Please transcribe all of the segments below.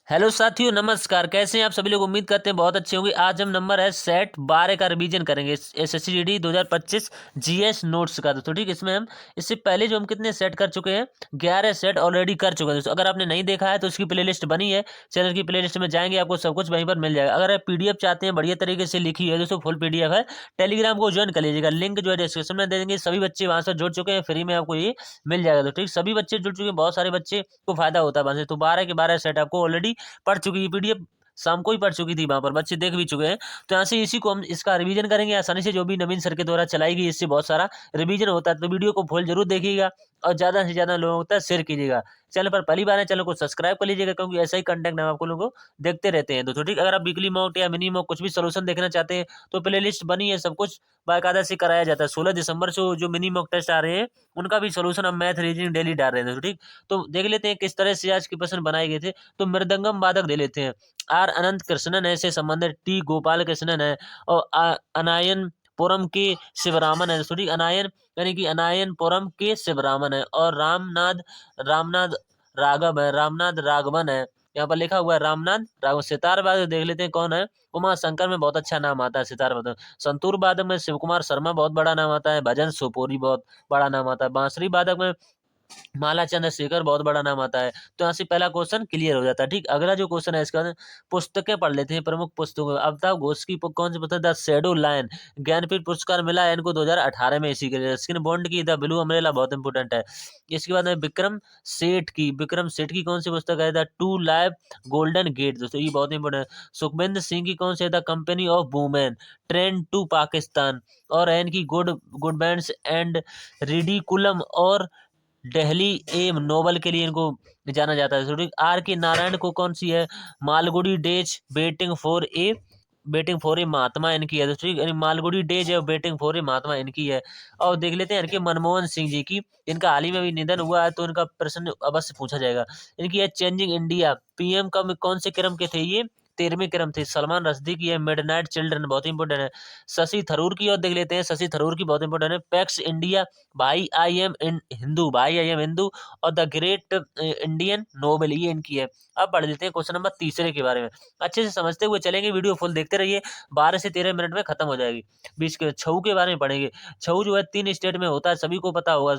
Hello साथियों, नमस्कार। कैसे हैं आप सभी लोग? उम्मीद करते हैं बहुत अच्छे होंगे। आज हम नंबर है सेट 12 का रिवीजन करेंगे, एसएससीजीडी 2025 जीएस नोट्स का। दोस्तों ठीक, इसमें हम इससे पहले जो हम कितने सेट कर चुके हैं, 11 सेट ऑलरेडी कर चुके हैं। दोस्तों अगर आपने नहीं देखा है तो इसकी प्लेलिस्ट बनी है, चैनल की प्लेलिस्ट में जाएंगे, आपको सब कुछ वहीं पर मिल जाएगा। अगर आप पीडीएफ चाहते हैं, बढ़िया तरीके से लिखी है दोस्तों, फुल पीडीएफ है, टेलीग्राम को ज्वाइन कर लीजिएगा। लिंक जो है डिस्क्रिप्शन में दे देंगे। सभी बच्चे वहां से जुड़ चुके हैं, फ्री में आपको ये मिल जाएगा। तो ठीक, सभी बच्चे जुड़ चुके हैं, बहुत सारे बच्चे को फायदा होता है वहां से। तो 12 के 12 सेट आपको ऑलरेडी पढ़ चुकी है, पीडीएफ शाम को ही पढ़ चुकी थी, वहां पर बच्चे देख भी चुके हैं। तो यहाँ से इसी को हम इसका रिवीजन करेंगे आसानी से, जो भी नवीन सर के द्वारा चलाई गई, इससे बहुत सारा रिवीजन होता है। तो वीडियो को फुल जरूर देखिएगा और ज्यादा से ज्यादा लोगों तक शेयर कीजिएगा। चैनल पर पहली बार है, चैनल को सब्सक्राइब कर लीजिएगा, क्योंकि ऐसा ही कंटेंट हम आपको लोगों को देखते रहते हैं। दोस्तों ठीक, अगर आप वीकली मॉक या मिनी मॉक कुछ भी सोल्यूशन देखना चाहते हैं तो प्ले लिस्ट बनी है, सब कुछ बाकायदा से कराया जाता है। 16 दिसंबर से जो मिनी मॉक टेस्ट आ रहे हैं उनका भी सोल्यूशन हम मैथ रीजनिंग डेली डाल रहे हैं। दोस्तों ठीक, तो देख लेते हैं किस तरह से आज के प्रश्न बनाए गए थे। तो मृदंगम वादक दे लेते हैं। आर अनंत कृष्णन है से संबंधित, टी गोपाल कृष्णन है, और अनायनपुरम के शिवरामन है। सॉरी, अनायन यानी कि अनायनपुरम के शिवरामन है, और रामनाथ रामनाथ राघव है, रामनाथ राघवन है। यहाँ पर लिखा हुआ है रामनाथ राघव। सितार वादक देख लेते हैं कौन है। उमा शंकर में बहुत अच्छा नाम आता है सितार वादक। संतूर वादक में शिव कुमार शर्मा बहुत बड़ा नाम आता है। भजन सोपोरी बहुत बड़ा नाम आता है। बांसुरी वादक में माला चंद्रशेखर बहुत बड़ा नाम आता है। तो यहाँ से पहला क्वेश्चन क्लियर हो जाता है। ठीक, अगला जो क्वेश्चन है इसका, पुस्तकें पढ़ लेते हैं, प्रमुख पुस्तकों। अमिताभ घोष की कौन सी पुस्तक, द शैडो लायन, ज्ञानपीठ पुरस्कार मिला है इनको 2018 में इसी के लिए। स्किन बॉन्ड की द ब्लू अम्ब्रेला बहुत इंपॉर्टेंट है। इसके बाद में विक्रम सेठ की कौन सी पुस्तक है, the two live golden gate. दोस्तों ये बहुत इंपॉर्टेंट है। सुखविंदर सिंह की कौन सी है, the company of women, train to Pakistan, और एन की good good bands and ridiculous, और दिल्ली एम नोबल के लिए इनको जाना जाता है। थोड़ी आर के नारायण को कौन सी है, Malgudi days waiting for a Mahatma इनकी है। तो ठीक, यानी मालगुडी डेज है, वेटिंग फॉर ए महात्मा इनकी है। और देख लेते हैं इनके मनमोहन सिंह जी की, इनका हाल ही में भी निधन हुआ है, तो इनका प्रश्न अवश्य पूछा जाएगा। इनकी है चेंजिंग इंडिया, पीएम कब कौन से क्रम के थे ये, 13वें क्रम थे। सलमान रश्दी की है मिडनाइट चिल्ड्रन, बहुत इंपॉर्टेंट है। शशि थरूर की और देख लेते हैं, शशि थरूर की बहुत इंपॉर्टेंट है। पैक्स इंडिया, भाई आई एम हिंदू, और द ग्रेट इंडियन नोबल, ये इनकी है। अब पढ़ लेते हैं क्वेश्चन नंबर तीसरे के बारे में। अच्छे से समझते हुए चलेंगे, वीडियो फुल देखते रहिए, 12 से 13 मिनट में खत्म हो जाएगी। बीच के छऊ के बारे में पढ़ेंगे। छऊ जो है 3 स्टेट में होता है, सभी को पता होगा।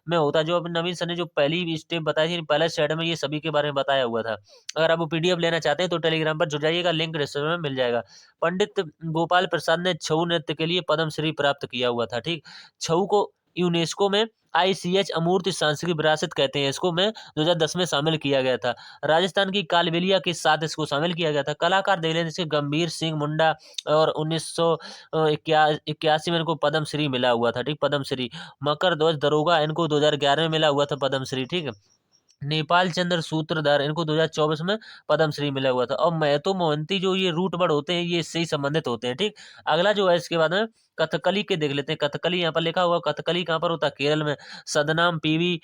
में होता है, जो अपने नवीन सर ने जो पहली स्टेप बताई थी पहले स्टेट में, ये सभी के बारे में बताया हुआ था। अगर आप वो पीडीएफ लेना चाहते हैं तो टेलीग्राम पर जुड़ जाइएगा, लिंक डिस्क्रिप्शन में मिल जाएगा। पंडित गोपाल प्रसाद ने छऊ नृत्य के लिए पद्म श्री प्राप्त किया हुआ था। ठीक, छऊ को यूनेस्को में आईसीएच अमूर्त सांस्कृतिक विरासत कहते हैं। इसको में 2010 में शामिल किया गया था। राजस्थान की कालबेलिया के साथ इसको शामिल किया गया था। कलाकार देख लेते हैं, गंभीर सिंह मुंडा, और 1981 में इनको पद्म श्री मिला हुआ था। ठीक, पद्म श्री। मकर ध्वज दरोगा, इनको 2011 में मिला हुआ था पद्म श्री। ठीक है, नेपाल चंद्र सूत्रधार, इनको 2024 में पद्म श्री मिला हुआ था। और महतो मोहंती जो ये रूट वर्ड होते हैं, ये इससे ही संबंधित होते हैं। ठीक, अगला जो है इसके बाद में कथकली के देख लेते हैं। कथकली यहाँ पर लिखा हुआ, कथकली कहाँ पर होता है, केरल में। सदनाम पीवी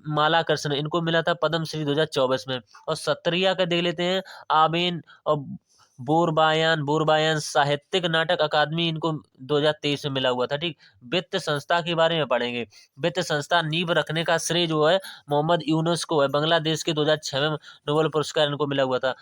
माला कृष्ण, इनको मिला था पद्म श्री 2024 में। और सत्रिया का देख लेते हैं, आबेन और बोरबायन साहित्यिक नाटक अकादमी, इनको 2023 में मिला हुआ था। ठीक, वित्त संस्था के बारे में पढ़ेंगे। वित्त संस्था नींव रखने का श्रेय जो है मोहम्मद यूनुस को है। बांग्लादेश के 2006 में नोबेल पुरस्कार इनको मिला हुआ था।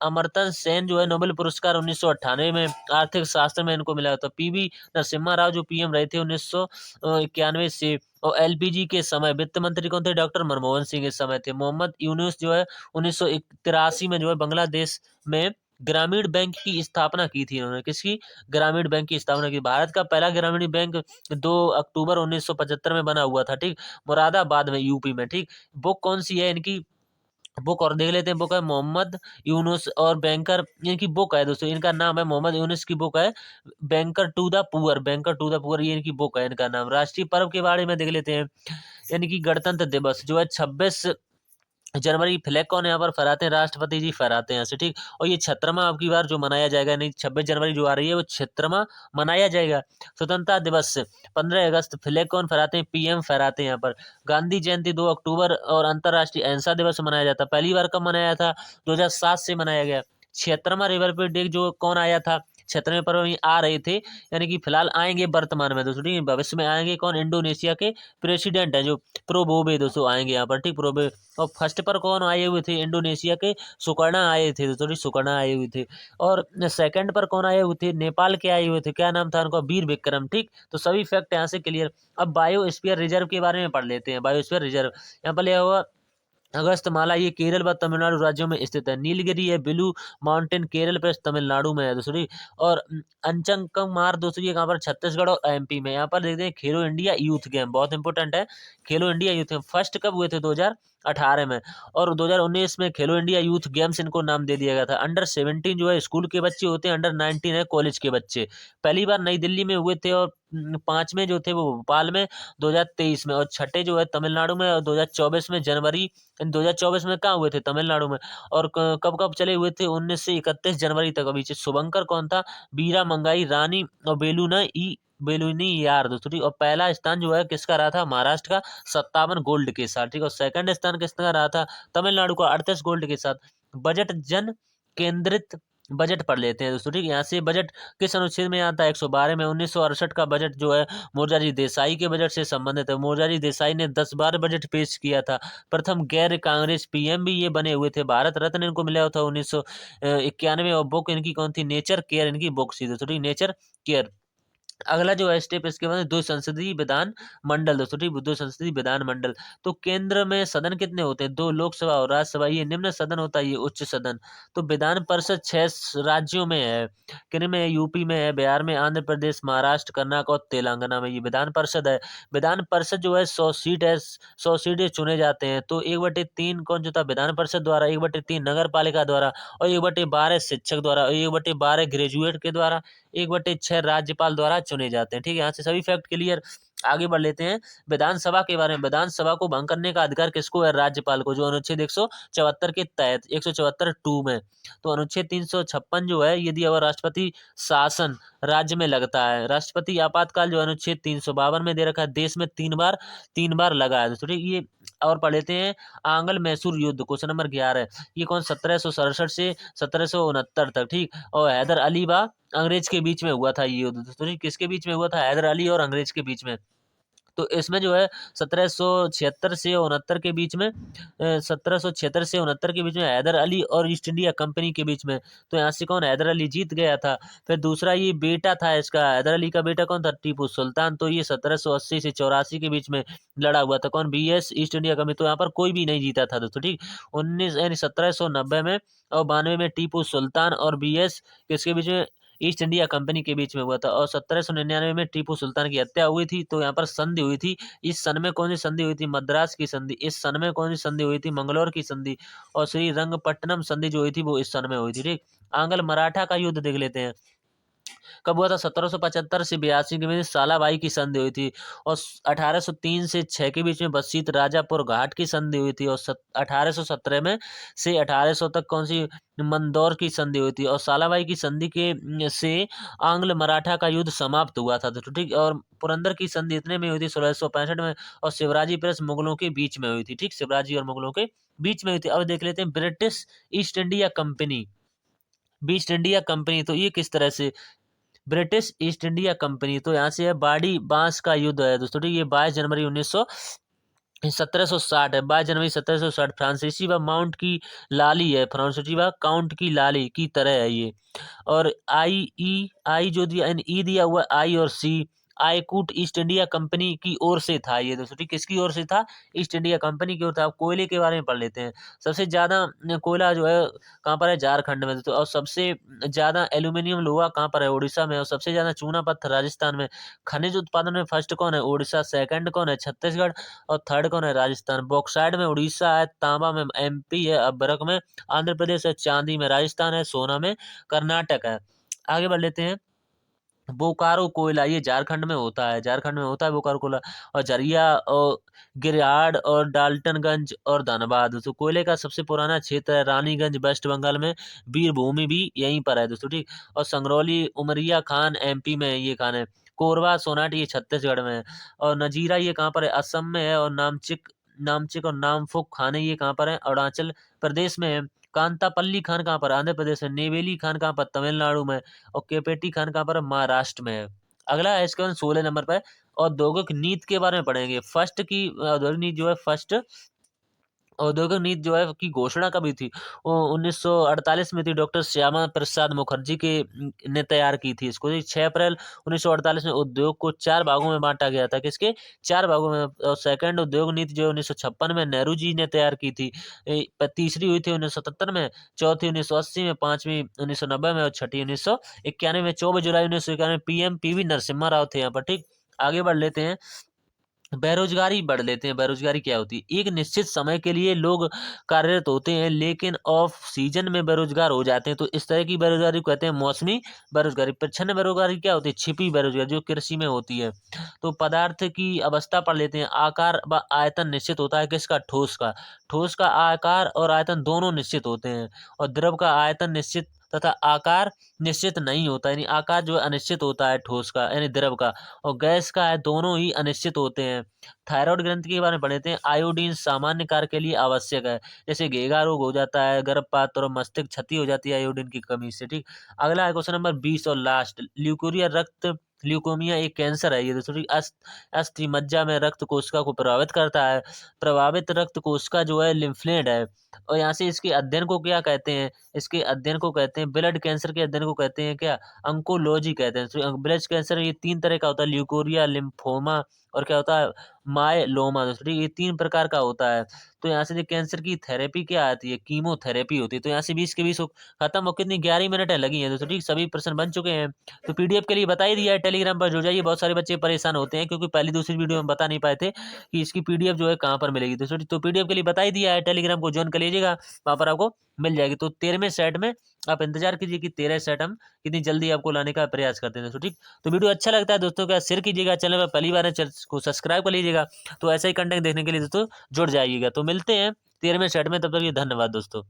अमर्त्य सेन जो है नोबेल पुरस्कार 1998 में आर्थिक शास्त्र में इनको मिला था। पीवी नरसिम्हा राव जो पीएम रहे थे 1991 से। और एलपीजी के समय वित्त मंत्री कौन थे, डॉक्टर मनमोहन सिंह इस समय थे। मोहम्मद यूनुस जो है 1983 में जो है बांग्लादेश में ग्रामीण बैंक की स्थापना की थी इन्होंने। किसकी, ग्रामीण बैंक की स्थापना की। भारत का पहला ग्रामीण बैंक 2 अक्टूबर 1975 में बना हुआ था। ठीक, मुरादाबाद में, यूपी में। ठीक, बुक कौन सी है इनकी, बुक और देख लेते हैं। बुक है मोहम्मद यूनुस और बैंकर, इनकी बुक है दोस्तों, इनका नाम है मोहम्मद यूनुस की बुक है बैंकर टू द पुअर, ये इनकी बुक है, इनका नाम। राष्ट्रीय पर्व के बारे में देख लेते हैं। यानी कि गणतंत्र दिवस जो है 26 जनवरी, फ्लैग कौन यहाँ पर फहराते हैं, राष्ट्रपति जी फहराते हैं ऐसे। ठीक, और ये 76वां अब की बार जो मनाया जाएगा, नहीं 26 जनवरी जो आ रही है वो 76वां मनाया जाएगा। स्वतंत्रता दिवस 15 अगस्त, फ्लैग कौन फहराते हैं, पीएम फहराते हैं यहाँ पर। गांधी जयंती 2 अक्टूबर, और अंतर्राष्ट्रीय अहिंसा दिवस मनाया जाता है। पहली बार कब मनाया था, 2007 से मनाया गया। 76वां रिपब्लिक डे जो कौन आया था, क्षेत्र में ये आ रहे थे, यानी कि फिलहाल आएंगे वर्तमान में दोस्तों, ठीक है। भविष्य में आएंगे कौन, इंडोनेशिया के प्रेसिडेंट है जो प्रोबोवे दोस्तों आएंगे यहाँ पर, ठीक, प्रोबोवे। और फर्स्ट पर कौन आए हुए थे, इंडोनेशिया के सुकर्णा आए थे दोस्तों, सुकर्णा आए हुए थे। और सेकंड पर कौन आए हुए थे, नेपाल के आए हुए थे, क्या नाम था उनका, वीर विक्रम, ठीक। तो सभी फैक्ट यहाँ से क्लियर। अब बायोस्फीयर रिजर्व के बारे में पढ़ लेते हैं। बायोस्फीयर रिजर्व यहाँ पर लिया हुआ अगस्तमाला, ये केरल व तमिलनाडु राज्यों में स्थित है। नीलगिरी है, ब्लू माउंटेन केरल पे तमिलनाडु में है दोस्तों। और अंचंकमार दोस्तों ये कहाँ पर, छत्तीसगढ़ और एमपी में। यहाँ पर देखते हैं खेलो इंडिया यूथ गेम, बहुत इंपॉर्टेंट है। खेलो इंडिया यूथ गेम फर्स्ट कब हुए थे, 2018 में। और 2019 में खेलो इंडिया यूथ गेम्स इनको नाम दे दिया गया था। अंडर 17 जो है स्कूल के बच्चे होते हैं, अंडर 19 है कॉलेज के बच्चे। पहली बार नई दिल्ली में हुए थे, और पांचवें जो थे वो भोपाल में 2023 में, और छठे जो है तमिलनाडु में, और 2024 में जनवरी, 2024 में कहाँ हुए थे, तमिलनाडु में। और कब कब चले हुए थे, 19 से 31 जनवरी तक। अभी शुभंकर कौन था, बीरा मंगाई रानी और बेलूनी यार दोस्तों, ठीक। और पहला स्थान जो है किसका रहा था, महाराष्ट्र का 57 गोल्ड के साथ, ठीक। और सेकंड स्थान किसका रहा था, तमिलनाडु का 38 गोल्ड के साथ। बजट जन केंद्रित बजट पढ़ लेते हैं दोस्तों, ठीक। यहाँ से बजट किस अनुच्छेद में आता है, 112 में। 1968 का बजट जो है मोरारजी देसाई के बजट से संबंधित है। मोरारजी देसाई ने 10 बार बजट पेश किया था। प्रथम गैर कांग्रेस पीएम भी ये बने हुए थे। भारत रत्न इनको मिला था 1991। और बुक इनकी कौन थी, नेचर केयर इनकी बुक थी दोस्तों, ठीक, नेचर केयर। अगला जो है स्टेप इसके बाद दो संसदीय विधान मंडल दोस्तों, ठीक, दो संसदीय विधान मंडल। तो केंद्र में सदन कितने होते हैं, 2 लोकसभा और राज्यसभा। ये निम्न सदन होता है, ये उच्च सदन। तो विधान परिषद 6 राज्यों में है, किन में है, यूपी में है, बिहार में, आंध्र प्रदेश, महाराष्ट्र, कर्नाटक और तेलंगाना में ये विधान परिषद है। विधान परिषद जो है 100 सीट है, 100 सीटें चुने जाते हैं। तो 1/3 कौन जो था, विधान परिषद द्वारा, 1/3 नगर पालिका द्वारा, और 1/12 शिक्षक द्वारा, और 1/12 ग्रेजुएट के द्वारा, 1/6 राज्यपाल द्वारा चुने जाते हैं, ठीक है। यहाँ से सभी फैक्ट क्लियर। आगे बढ़ लेते हैं विधानसभा के बारे में। विधानसभा को भंग करने का अधिकार किसको है, राज्यपाल को, जो अनुच्छेद 174 के तहत, 174(2) में। तो अनुच्छेद 356 जो है, यदि अगर राष्ट्रपति शासन राज्य में लगता है। राष्ट्रपति आपातकाल जो अनुच्छेद 352 में दे रखा है, देश में 3 बार लगा है दोस्तों, ठीक। ये और पढ़ लेते हैं आंग्ल मैसूर युद्ध, क्वेश्चन नंबर 11। ये कौन, 1767 से 1769 तक, ठीक। और हैदर अली बा अंग्रेज के बीच में हुआ था ये युद्ध दोस्तों, ठीक। किसके बीच में हुआ था, हैदर अली और अंग्रेज के बीच में। तो इसमें जो है 1776 से 69 के बीच में, 1776 से 69 के बीच में हैदर अली और ईस्ट इंडिया कंपनी के बीच में। तो यहाँ से कौन, हैदर अली जीत गया था। फिर दूसरा ये बेटा था इसका, हैदर अली का बेटा कौन था, टीपू सुल्तान। तो ये 1780 से 84 के बीच में लड़ा हुआ था। कौन, बीएस ईस्ट इंडिया कंपनी। तो यहाँ पर कोई भी नहीं जीता था दोस्तों, ठीक। 19 यानी 1790 में और 92 में टीपू सुल्तान और बीएस किसके बीच में, ईस्ट इंडिया कंपनी के बीच में हुआ था। और 1799 में टीपू सुल्तान की हत्या हुई थी। तो यहाँ पर संधि हुई थी। इस सन में कौन सी संधि हुई थी, मद्रास की संधि। इस सन में कौन सी संधि हुई थी, मंगलौर की संधि। और श्री रंगपट्टनम संधि जो हुई थी वो इस सन में हुई थी, ठीक। आंग्ल मराठा का युद्ध देख लेते हैं, कब हुआ था, 1775 से 82 के बीच सालाबाई की संधि हुई थी। और 1803 से 6 के बीच में बसीत राजापुर घाट की संधि हुई थी। और 1817 में से 1800 तक कौन सी, मंदौर की संधि हुई थी। और सालाबाई की संधि के से आंग्ल मराठा का युद्ध समाप्त हुआ था तो ठीक। और पुरंदर की संधि इतने में हुई थी 1665 में। और शिवराजी प्रेस मुगलों के बीच में हुई थी, ठीक, शिवराजी और मुगलों के बीच में हुई थी। अब देख लेते हैं British east India company, east India company. तो ये किस तरह से, ब्रिटिश ईस्ट इंडिया कंपनी। तो यहाँ से है बाड़ी बांस का युद्ध है दोस्तों, ठीक। ये 22 जनवरी 1760 है, 22 जनवरी 1760। फ्रांसीसी व माउंट की लाली है, फ्रांसीसी व काउंट की लाली की तरह है ये। और आई जो दिया, ई दिया हुआ, आई और सी, आईकूट ईस्ट इंडिया कंपनी की ओर से था ये दोस्तों, ठीक। किसकी ओर से था, ईस्ट इंडिया कंपनी की ओर था। अब कोयले के बारे में पढ़ लेते हैं। सबसे ज्यादा कोयला जो है कहाँ पर है, झारखंड में दोस्तों। और सबसे ज्यादा एल्यूमिनियम लोहा कहाँ पर है, उड़ीसा में। और सबसे ज्यादा चूना पत्थर राजस्थान में। खनिज उत्पादन में फर्स्ट कौन है, उड़ीसा। सेकंड कौन है, छत्तीसगढ़। और थर्ड कौन है, राजस्थान। बॉक्साइड में उड़ीसा है, तांबा में एमपी है, अभ्रक में आंध्र प्रदेश है, चांदी में राजस्थान है, सोना में कर्नाटक है। आगे बढ़ लेते हैं। बोकारो कोयला ये झारखंड में होता है, झारखंड में होता है बोकारो कोयला। और झरिया और गिरियाड और डाल्टनगंज और धनबाद। दोस्तों कोयले का सबसे पुराना क्षेत्र है रानीगंज, वेस्ट बंगाल में। वीरभूमि भी यहीं पर है दोस्तों, ठीक। और संगरौली उमरिया खान एमपी में है, ये खान है। कोरबा सोनाटी ये छत्तीसगढ़ में है। और नजीरा ये कहाँ पर है, असम में है। और नामचिक नामचिक और नामफुक खाने ये कहाँ पर है, अरुणाचल प्रदेश में है। कांतापल्ली खान कहाँ पर, आंध्र प्रदेश में। नेवेली खान कहाँ पर, तमिलनाडु में। और केपेटी खान कहाँ पर, महाराष्ट्र में है। अगला है इसके बाद 16 नंबर पर औद्योगिक नीति के बारे में पढ़ेंगे। फर्स्ट की औद्योगिक नीति जो है, फर्स्ट औद्योगिक नीति जो है की घोषणा कब हुई थी, वो 1948 में थी। डॉक्टर श्यामा प्रसाद मुखर्जी के ने तैयार की थी इसको। 6 अप्रैल 1948 में उद्योग को 4 भागों में बांटा गया था। किसके 4 भागों में। और सेकंड उद्योग नीति जो 1956 में नेहरू जी ने तैयार की थी। तीसरी हुई थी 1977 में, चौथी 1980 में, पांचवी 1990 में और छठी 1991 में। 24 जुलाई 1991 पीएम पीवी नरसिम्हा राव थे यहाँ पर। ठीक, आगे बढ़ लेते हैं। बेरोजगारी बढ़ लेते हैं। बेरोजगारी क्या होती है, एक निश्चित समय के लिए लोग कार्यरत होते हैं लेकिन ऑफ सीजन में बेरोजगार हो जाते हैं, तो इस तरह की बेरोजगारी को कहते हैं मौसमी बेरोजगारी। प्रच्छन्न बेरोजगारी क्या होती है, छिपी बेरोजगारी जो कृषि में होती है। तो पदार्थ की अवस्था पढ़ लेते हैं। आकार व आयतन निश्चित होता है किसका, ठोस का। ठोस का आकार और आयतन दोनों निश्चित होते हैं। और द्रव का आयतन निश्चित तथा आकार निश्चित नहीं होता, यानी आकार जो है अनिश्चित होता है ठोस का यानी द्रव का, और गैस का है दोनों ही अनिश्चित होते हैं। थायराइड ग्रंथि के बारे में पढ़ते हैं। आयोडीन सामान्य कार्य के लिए आवश्यक है, जैसे घेगा रोग हो जाता है, गर्भपात और मस्तिष्क क्षति हो जाती है आयोडीन की कमी से। ठीक, अगला है क्वेश्चन नंबर 20 और लास्ट। ल्यूकोरिया रक्त ल्यूकोमिया एक कैंसर है ये दोस्तों। ठीक, अस्थि मज्जा में रक्त कोशिका को प्रभावित करता है। प्रभावित रक्त कोशिका जो है लिम्फेड है। और यहाँ से इसके अध्ययन को क्या कहते हैं, इसके अध्ययन को कहते हैं ब्लड कैंसर के अध्ययन को कहते हैं क्या, अंकोलॉजी कहते हैं। तो ब्लड कैंसर ये 3 तरह का होता है, ल्यूकोरिया, लिम्फोमा और क्या होता है, मायलोमा। दोस्तों ठीक, ये 3 प्रकार का होता है। तो यहाँ से जो कैंसर की थेरेपी क्या आती है, कीमोथेरेपी होती है। तो यहाँ से 20 के 20 खत्म हो, कितनी 11 मिनट है लगी है दोस्तों। ठीक, सभी प्रश्न बन चुके हैं। तो पीडीएफ के लिए बता ही दिया है, टेलीग्राम पर जुड़ जाइए। बहुत सारे बच्चे परेशान होते हैं क्योंकि पहली दूसरी वीडियो में बता नहीं पाए थे कि इसकी पीडीएफ जो है कहाँ पर मिलेगी दोस्तों। तो पीडीएफ के लिए बता ही दिया है, टेलीग्राम को ज्वाइन कर लीजिएगा, वहाँ पर आपको मिल जाएगी। तो 13वें सेट में आप इंतजार कीजिए कि 13 सेट हम कितनी जल्दी आपको लाने का प्रयास करते हैं दोस्तों। ठीक, तो वीडियो अच्छा लगता है दोस्तों का शेयर कीजिएगा, चैनल पर पहली बार है चैनल को सब्सक्राइब कर लीजिएगा। तो ऐसा ही कंटेंट देखने के लिए दोस्तों जुड़ जाइएगा। तो मिलते हैं 13वें सेट में, तब तक ये धन्यवाद दोस्तों।